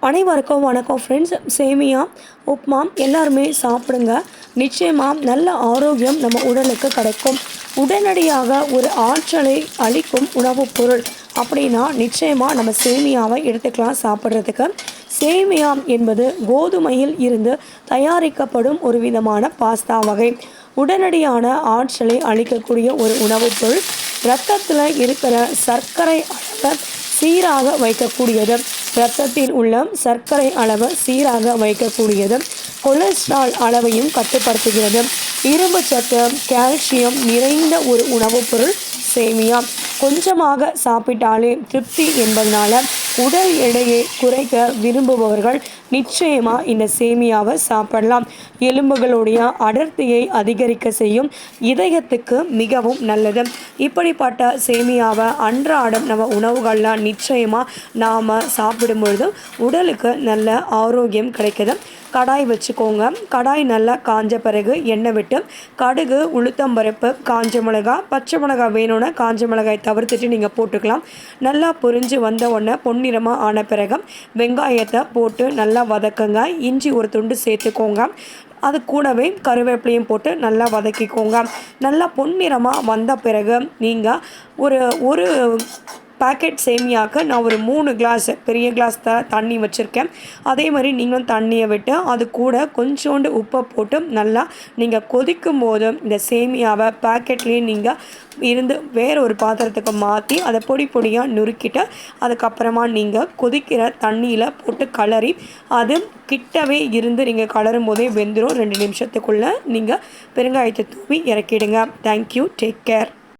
அனைவருக்கும் வணக்கம் ஃப்ரெண்ட்ஸ். சேமியா உப்மா எல்லாருமே சாப்பிடுங்க. நிச்சயமாக நல்ல ஆரோக்கியம் நம்ம உடலுக்கு கிடைக்கும். உடனடியாக ஒரு ஆற்றலை அளிக்கும் உணவுப் பொருள் அப்படின்னா நிச்சயமாக நம்ம சேமியாவை எடுத்துக்கலாம் சாப்பிட்றதுக்கு. சேமியா என்பது கோதுமையில் இருந்து தயாரிக்கப்படும் ஒரு விதமான பாஸ்தா வகை. உடனடியான ஆற்றலை அளிக்கக்கூடிய ஒரு உணவுப் பொருள். இரத்தத்தில் இருக்கிற சர்க்கரை அளவை சீராக வைக்கக்கூடியது. இரத்தத்தில் உள்ள சர்க்கரை அளவு சீராக வைக்கக்கூடியது. கொலஸ்ட்ரால் அளவையும் கட்டுப்படுத்துகிறது. இரும்பு சத்து, கால்சியம் நிறைந்த ஒரு உணவுப் பொருள் சேமியா. கொஞ்சமாக சாப்பிட்டாலே திருப்தி என்பதனால உடல் எடையை குறைக்க விரும்புபவர்கள் நிச்சயமாக இந்த சேமியாவை சாப்பிடலாம். எலும்புகளுடைய அடர்த்தியை அதிகரிக்க செய்யும். இதயத்துக்கு மிகவும் நல்லது. இப்படிப்பட்ட சேமியாவை அன்றாடம் நம்ம உணவுகள்லாம் நிச்சயமாக நாம் சாப்பிடும் பொழுது உடலுக்கு நல்ல ஆரோக்கியம் கிடைக்குது. கடாய் வச்சுக்கோங்க. கடாய் நல்லா காஞ்ச பிறகு எண்ணெய் விட்டு கடுகு, உளுத்தம்பருப்பு, காஞ்ச மிளகாய், பச்சை மிளகாய் வேணும்னா காஞ்ச மிளகாய் தவிர்த்துட்டு நீங்கள் போட்டுக்கலாம். நல்லா பொரிஞ்சு வந்த உடனே பொன்னிறமாக ஆன பிறகு வெங்காயத்தை போட்டு நல்லா வதக்குங்க. இஞ்சி ஒரு துண்டு சேர்த்துக்கோங்க. அது கூடவே கருவேப்பிலையும் போட்டு நல்லா வதக்கிக்கோங்க. நல்லா பொன்னிறமாக வந்த பிறகு நீங்கள் ஒரு ஒரு பேக்கெட் சேமியாவுக்கு நான் ஒரு 3 கிளாஸ் பெரிய கிளாஸ் தண்ணி வச்சுருக்கேன். அதே மாதிரி நீங்களும் தண்ணியை விட்டு அது கூட கொஞ்சோண்டு உப்பை போட்டு நல்லா நீங்கள் கொதிக்கும் போது இந்த சேமியாவை பேக்கெட்லேயே நீங்கள் இருந்து வேறு ஒரு பாத்திரத்துக்கு மாற்றி அதை பொடி பொடியாக நுறுக்கிட்டு அதுக்கப்புறமா நீங்கள் கொதிக்கிற தண்ணியில் போட்டு கலரி அது கிட்டவே இருந்து நீங்கள் கலரும் போதே வெந்துடும். 2 நிமிஷத்துக்குள்ளே நீங்கள் பெருங்காயத்தை தூவி இறக்கிடுங்க. தேங்க்யூ. Take care.